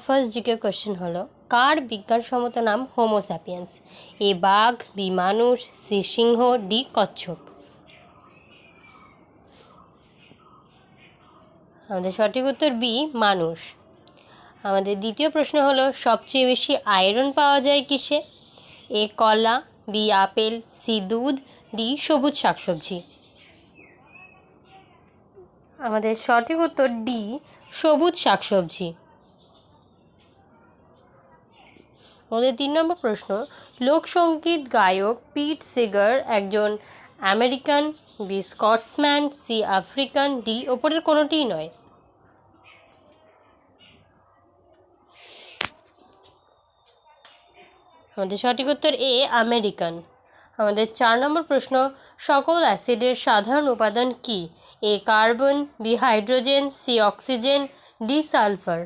First GK question হলো, কার বিজ্ঞানসম্মত নাম হোমো স্যাপিয়েন্স? এ বাঘ, বি মানুষ, সি সিংহ, ডি কচ্ছপ। আমাদের সঠিক উত্তর বি মানুষ। আমাদের দ্বিতীয় প্রশ্ন হলো, সবচেয়ে বেশি আয়রন পাওয়া যায় কিসে? এ কলা, বি আপেল, সি দুধ, ডি সবুজ শাকসবজি। আমাদের সঠিক উত্তর ডি সবুজ শাকসবজি। আমাদের 3 নম্বর প্রশ্ন, লোকসঙ্গীত গায়ক পিট সিগার একজন American, B Scotsman, C African, D ওপরের কোনোটিই নয়। আমাদের সঠিক উত্তর এ আমেরিকান। আমাদের 4 নম্বর প্রশ্ন, সকল অ্যাসিডের সাধারণ উপাদান কি? A carbon, B hydrogen, C oxygen, D sulphur.